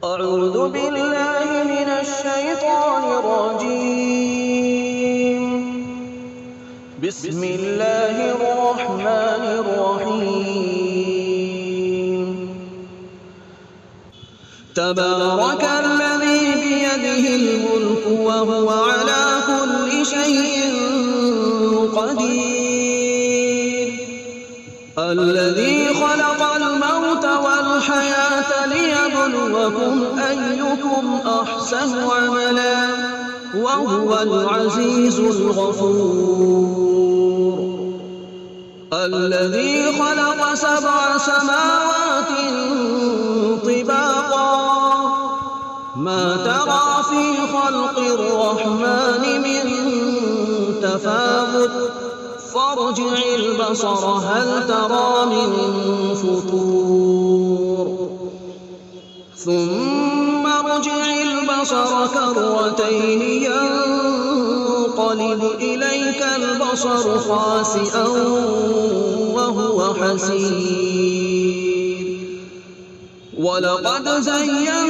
أعوذ بالله من الشيطان الرجيم. بسم الله الرحمن الرحيم. تبارك الذي بيده الملك وهو على كل شيء قدير. الذي خلق الموت والحياة ليبلوكم أيكم أحسن عملا وهو العزيز الغفور. الذي خلق 7 سماوات طباقا ما ترى في خلق الرحمن من تفاوت فارجع البصر هل ترى من فطور ثم ارجع البصر كرتين ينقلب إليك البصر خاسئا وهو حسير. ولقد زينا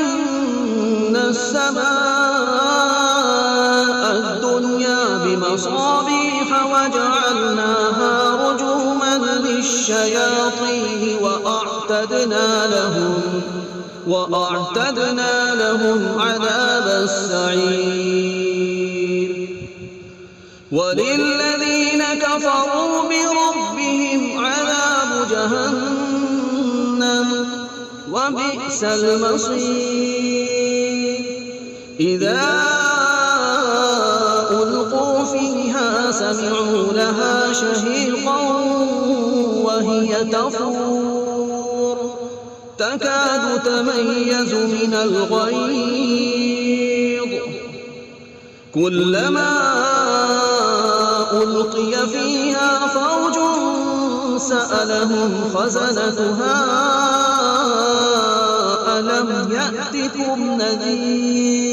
السماء الدنيا بمصابيح وجعلناها رجوما للشياطين وأعتدنا لهم عذاب السعير. وللذين كفروا بربهم عذاب جهنم وبئس المصير. إذا ألقوا فيها سمعوا لها شهيقا وهي تفور تكاد تميز من الغيظ كلما ألقي فيها فوج سألهم خزنتها ألم يأتكم نذير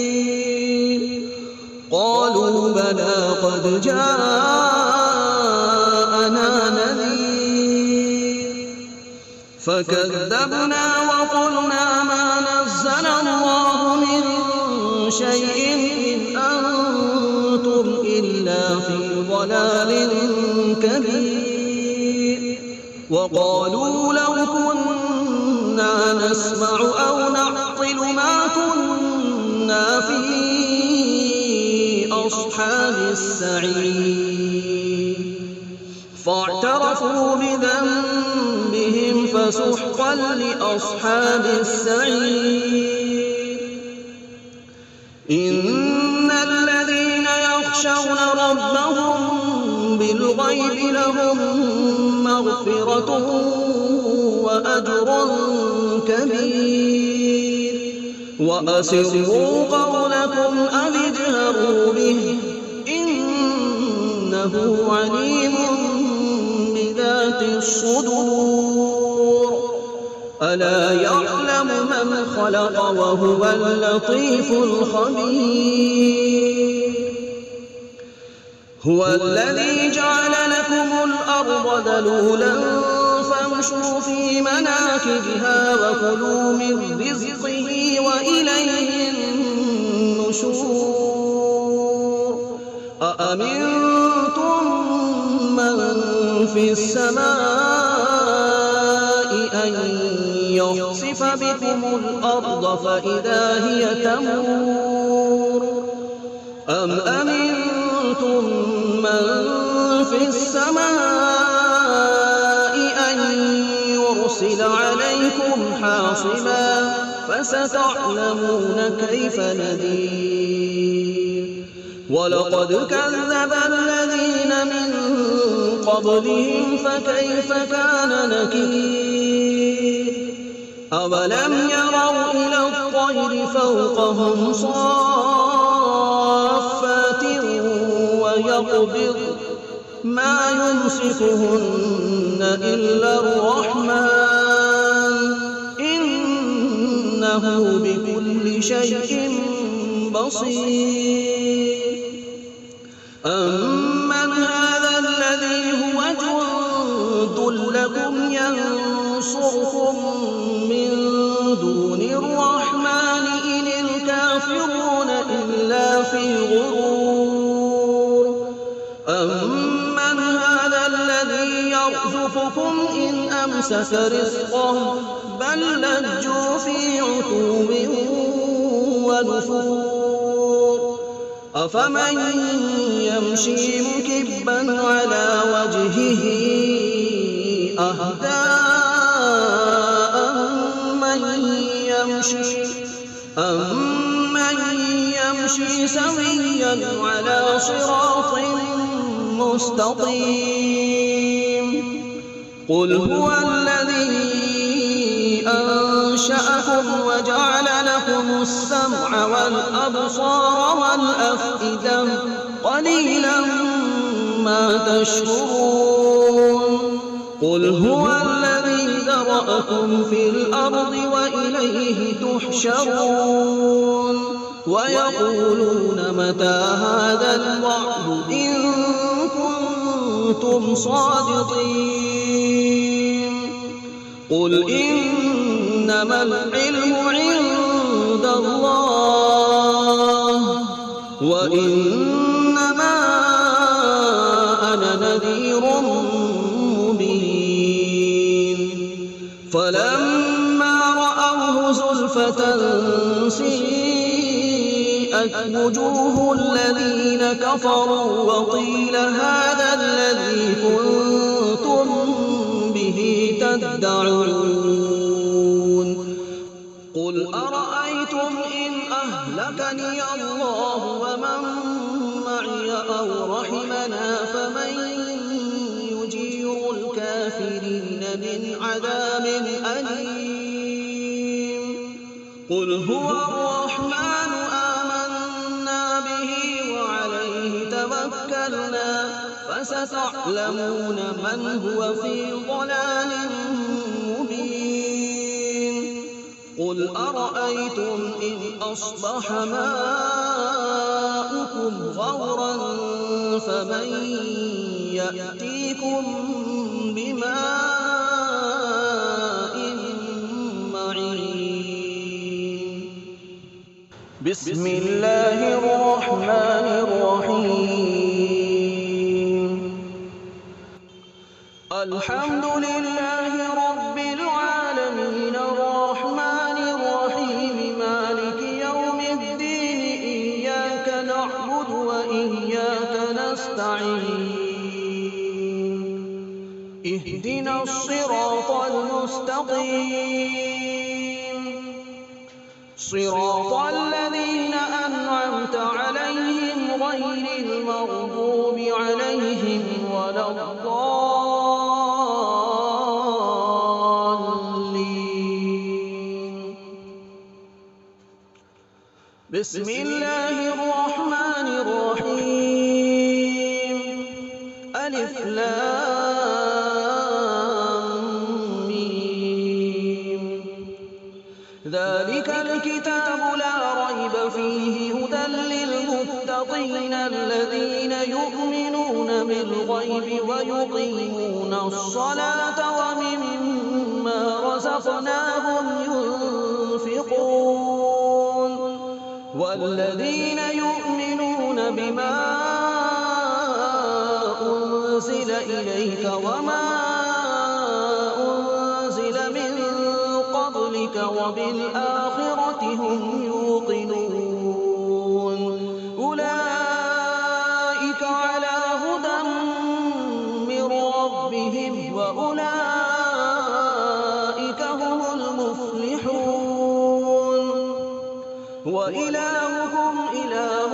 قالوا بلى قد جاءنا نذير فكذبنا وقلنا ما نزل الله من شيء إن أنتم إلا في ضلال كبير. وقالوا لو كنا نسمع أو نعقل ما كنا في أصحاب السعير. فاعترفوا بذنبهم فسحقا لأصحاب السعير. إن الذين يخشون ربهم بالغيب لهم مغفرة وأجر كبير. وأسروا قولكم أو اجهروا به إنه عليم بذات الصدور. ألا يعلم من خلق وهو اللطيف الخبير. هو الذي جعل لكم الأرض ذلولا فامشوا في مناكبها وكلوا من رزقه وإليه النشور. أأمنتم من في السماء أن يخسف بكم الأرض فإذا هي تمور أم أمنتم من في السماء أن يرسل عليكم حاصبا فستعلمون كيف نذير. ولقد كذب الذين من قبلهم فكيف كان نكير. أولم يروا إلى الطير فوقهم صافات ويقبض ما يمسكهن إلا الرحمن إنه بكل شيء بصير. أمن هذا الذي هو جند لكم ينصركم من دون الرحمن يخلفكم إن أمسك رزقه بل لجوا في عتو ونفور أفمن يمشي مكبا على وجهه أهدى أمن يمشي سويا على صراط مستقيم قل هو الذي أنشأكم وجعل لكم السمع والأبصار والأفئدة قليلا ما تشكرون قل هو الذي ذرأكم في الأرض وإليه تحشرون ويقولون متى هذا الوعد إن كنتم صادقين قل إنما العلم عند الله وإنما أنا نذير مبين فلما رأوه زلفة سيئت وجوه الذين كفروا وقيل هذا الذي كنتم به تدعون قل أرأيتم إن أهلكني الله ومن معي أو رحمنا فمن يجير الكافرين من عذاب أليم قل هو الرحمن آمنا به وعليه توكلنا فستعلمون من هو في ضلال مبين قل أرأيتم إن أصبح ماؤكم غورا فمن يأتيكم بماء معين بسم الله الرحمن الرحيم الحمد لله رب العالمين الرحمن الرحيم مالك يوم الدين إياك نعبد وإياك نستعين اهدنا الصراط المستقيم صراط الذين أنعمت عليهم غير المغضوب عليهم ولا الضالين بسم الله الرحمن الرحيم ألف لام ميم ذلك الكتاب لا ريب فيه هدى للمتقين الذين يؤمنون بالغيب ويقيمون الصلاة ومما رزقناهم ينفقون والذين يؤمنون بما أنزل إليك وما أنزل من قبلك وبالآخرة هم يوقنون أولئك على هدى من ربهم وأولئك هم المفلحون وإلهكم إله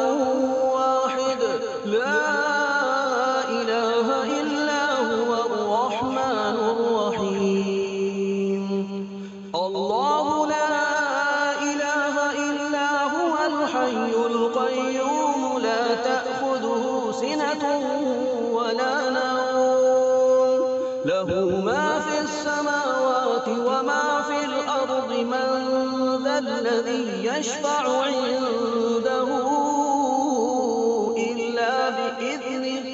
واحد لا إله إلا هو الرحمن الرحيم الله لا إله إلا هو الحي القيوم لا تأخذه سنة ولا نوم له ما في السماوات وما في الأرض من ذا الذي يشفع عنده إلا بإذنه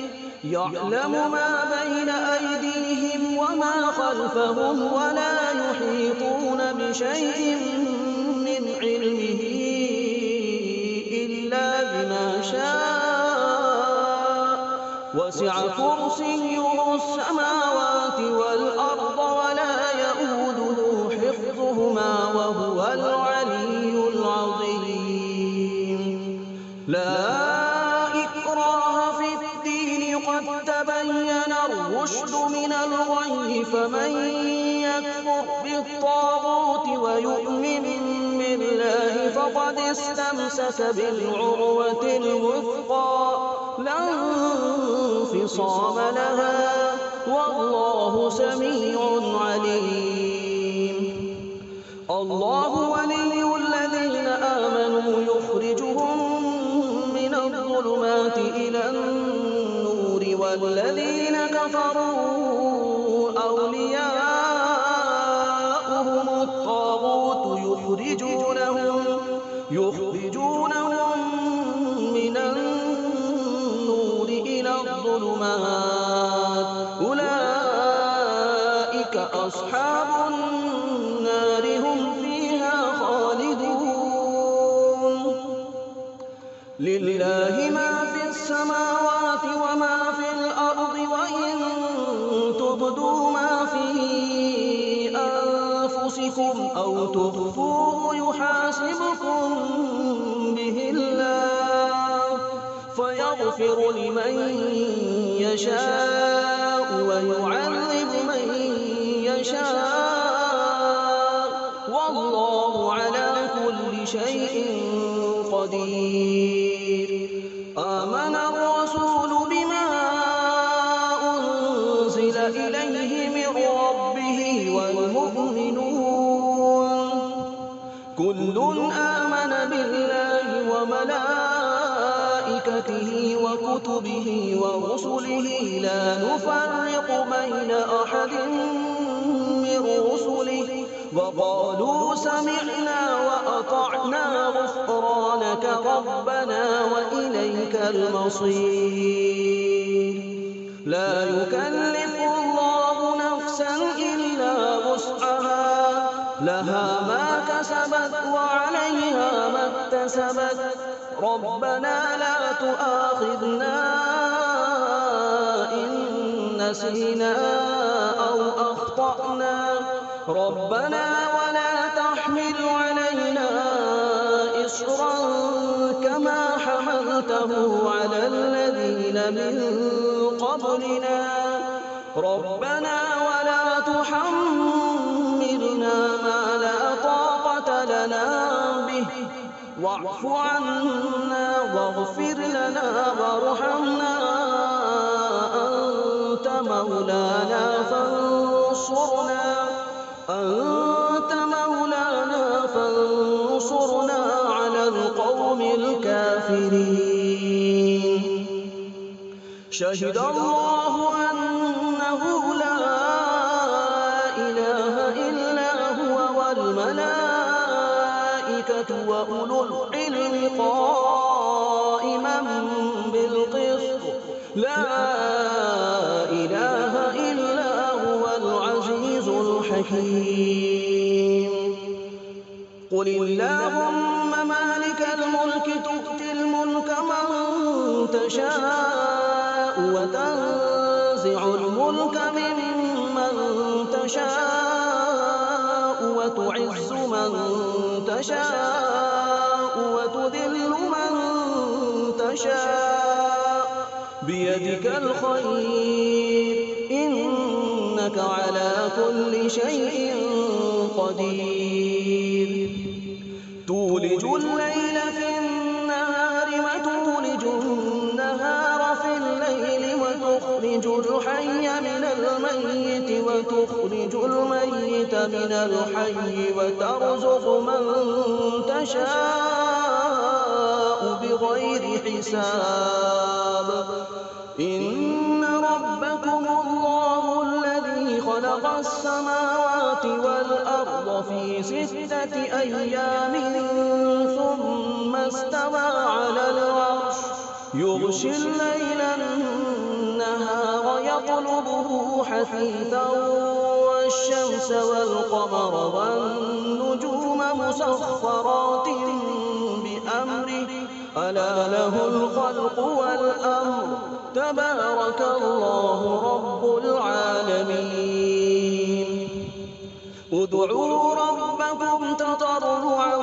يعلم ما بين أيديهم وما خلفهم ولا يحيطون بشيء من علمه إلا بما شاء وسع كرسيه السماوات السماوات والأرض ولا يئوده حفظهما وهو العلي العظيم. لا إكراه في الدين قد تبين الرشد من الغي فمن يكفر بالطاغوت ويؤمن بالله فقد استمسك بالعروة الوثقى لا انفصام لها والله سميع عليم. الله ولي الذين آمنوا يخرجهم من الظلمات إلى النور والذين كفروا أولياؤهم الطاغوت يخرجونهم من النور إلى الظلمات أولئك أصحاب النار هم فيها خالدون. لله ما في السماوات وما في الأرض وإن تبدوا ما في أنفسكم أو تخفوه يحاسبكم به الله فيغفر لمن يشاء ويعذب من يشاء والله على كل شيء قدير. آمن الرسول بما أنزل إليه من ربه والمؤمنون كل آمن بالله وملائكته وكتبه ورسله لا نفرق بين أحد من رسله وقالوا سمعنا وأطعنا غفرانك ربنا وإليك المصير. لا يكلف الله نفسا إلا وسعها لها ما كسبت وعليها ما اكتسبت ربنا لا تؤاخذنا إن نسينا أو أخطأنا ربنا ولا تحمل علينا إصرا كما حملته على الذين من قبلنا ربنا ولا تحملنا ما لا طاقة لنا به واعف عنا واغفر لنا وارحمنا أنت مولانا فانصرنا على القوم الكافرين. شهد الله أنه لا إله إلا هو والملائكة وأولو العلم قائما بالقسط لا إله إلا هو العزيز الحكيم. قل اللهم مالك الملك تؤتي الملك من تشاء وتنزع الملك ممن تشاء وتعز من تشاء وتذل من تشاء بيدك الخير إنك على كل شيء قدير. تولج الليل في النهار وتولج النهار في الليل وتخرج الحي من الميت وتخرج الميت من الحي وترزق من تشاء بغير حساب. إن ربكم الله الذي خلق السماوات والأرض في 6 أيام ثم استوى على العرش يغشي الليل النهار يطلبه حثيثا والشمس والقمر والنجوم مسخرات بأمره ألا له الخلق والأمر تبارك الله رب العالمين. ادعوا ربكم تضرعا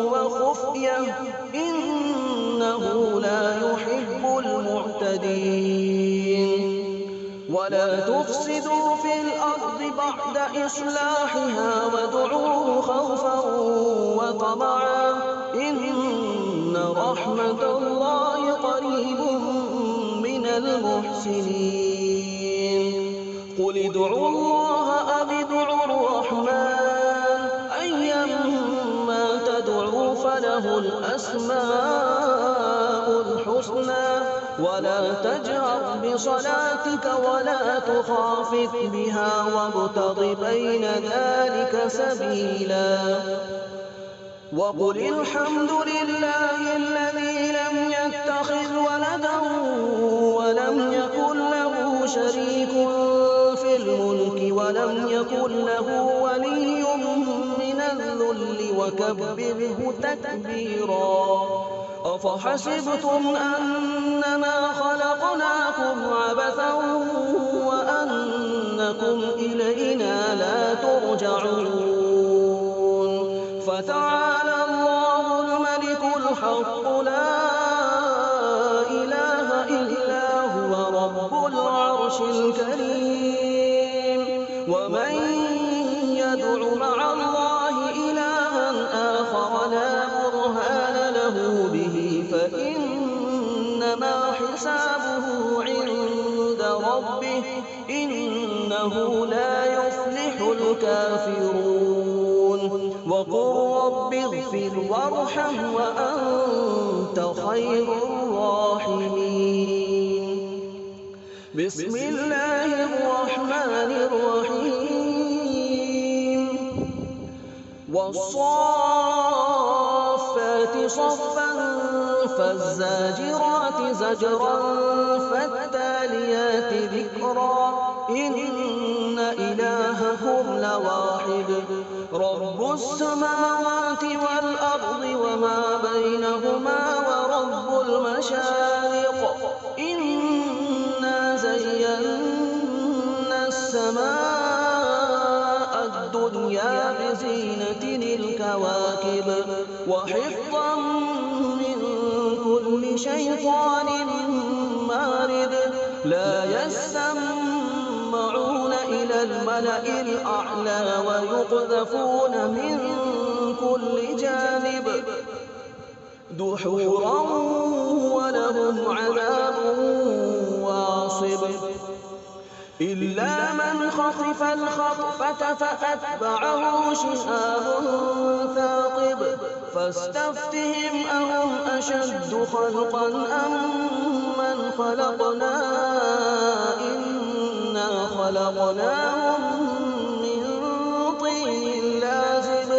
وخفية إنه لا يحب المعتدين ولا تفسدوا في الأرض بعد إصلاحها وادعوه خوفا وطمعا إن رحمة الله قريب من المحسنين قل ادعوا الله أو ادعوا الرحمن أيما تدعوا فله الأسماء الحسنى ولا تجهر بصلاتك ولا تخافت بها وابتغ بين ذلك سبيلا وقل الحمد لله الذي لم يتخذ ولدا ولم يكن له شريك في الملك ولم يكن له ولي من الذل وكبره تكبيرا أفحسبتم أنما خلقناكم عبثا وأنكم إلينا لا ترجعون فتعالى الله الملك الحق لا إله إلا هو رب العرش الكريم ومن يدع مع الله إلها آخر لا برهان له به فإنما حسابه عند ربه إنه لا يفلح الكافرون وقل رب اغفر وارحم وأنت خير الراحمين بسم الله الرحمن الرحيم والصافات صفا فالزاجرات زجرا فالتاليات ذكرا إن إلهكم لواحد رب السماوات والأرض وما بينهما ورب المشارق إنا زينا السماء الدنيا بزينة الكواكب وحفظا من كل شيطان مارد لا يسمعون إلى الملأ الأعلى ويقذفون من كل جانب دحورا ولهم عذاب واصب إلا من خطف الخطفة فأتبعه شهاب ثاقب فاستفتهم أهم أشد خلقا أم من خلقنا إنا خلقناهم من طين لازب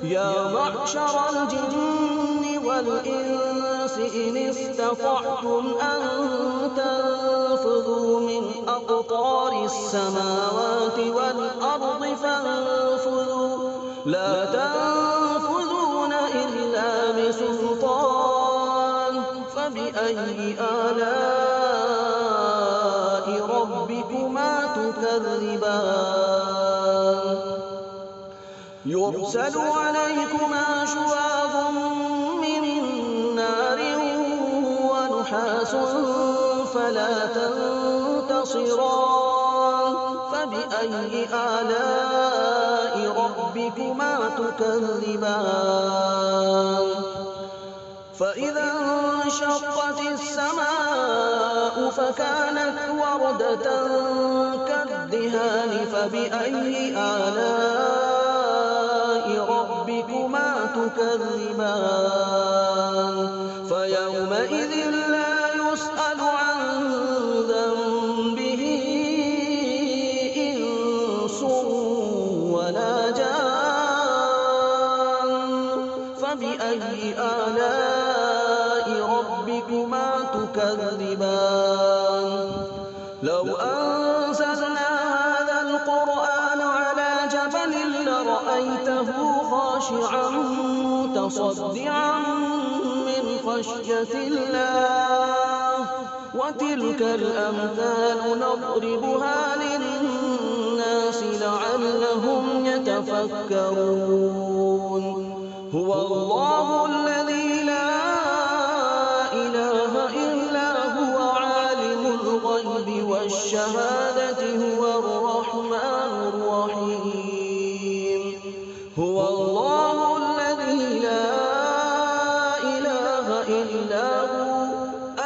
يا معشر الجن والإنس إن استطعتم أن تنفذوا من أقطار السماوات والأرض فانفذوا لا تنفذون إلا بسلطان فبأي آلاء ربكما تكذبان يرسل عليكما شواظ من نار ونحاس فلا تنتصران فبأي آلاء ربكما تكذبان فإذا انشقت السماء فكانت وردة كالدهان فبأي آلاء ربكما تكذبان فيومئذ لا يسأل عن ذنبه إنس ولا جان فبأي آلاء ربكما تكذبان لو أنزلنا هذا القرآن على جبل لرأيته خاشعا متصدعا من خشية الله وتلك الأمثال نضربها للناس لعلهم يتفكرون هو الله الذي لا إله إلا هو عالم الغيب والشهادة هو الرحمن الرحيم هو الله الذي لا إله إلا هو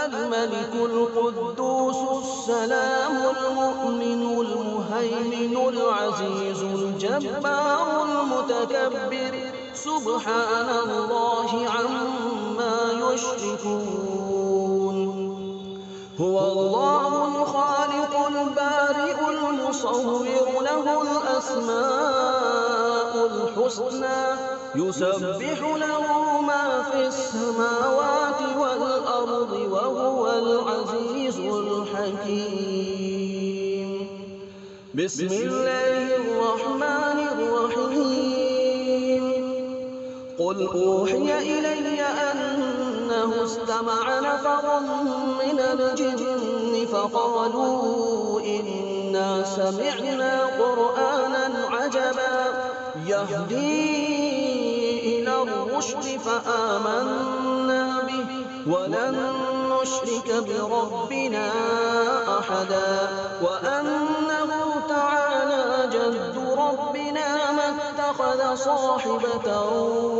الملك القدوس السلام المؤمن المهيمن العزيز الجبار المتكبر سبحان الله عما يشركون هو الله الخالق البارئ المصور له الأسماء الحسنى يسبح له ما في السماوات والأرض وهو العزيز الحكيم بسم الله الرحمن الرحيم قل أوحي إلي أنه استمع نفر من الجن فقالوا إنا سمعنا قرآنا عجبا يهدي إلى الرشد فآمنا به ولن نشرك بربنا أحدا وأنه تعالى جد ربنا ما اتخذ صاحبة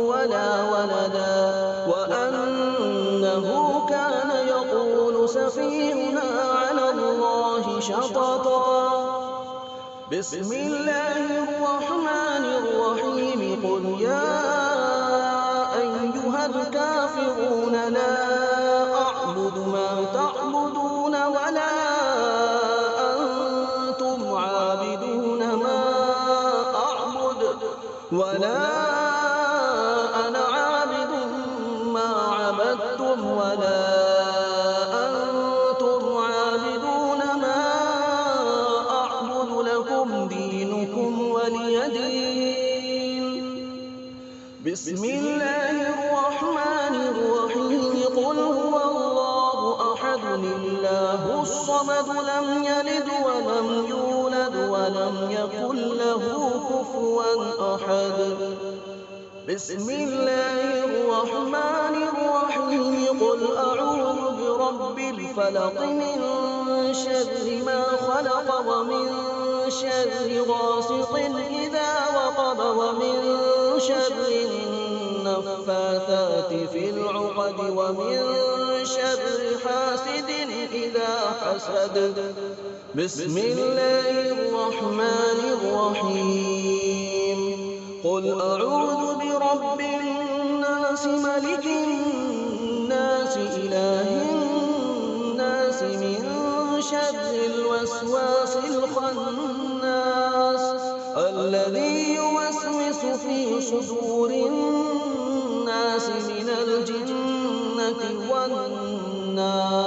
ولا ولدا وأنه كان يقول سفيهنا على الله شططا بسم الله الرحمن الرحيم قل يا أيها الكافرون لا أعبد ما تعبدون ولا أنتم عابدون ما أعبد ولا أنا عابد ما عبدتم ولا أنتم عابدون ما أعبد لكم دينكم ولي دين بسم الله الرحمن الرحيم قل هو الله أحد الله الصمد لم يلد ولم يولد ولم يكن له كفوا أحد بسم الله الرحمن الرحيم قل أعوذ برب الفلق من شر ما خلق ومن شر غاسق إذا وقب ومن شر النفاثات في العقد ومن شر حاسد إذا حسد بسم الله الرحمن الرحيم قل أعوذ برب الناس ملك الناس إله الناس من شر الوسواس الخناس الذي يوسوس في صدور الناس من الجنة والناس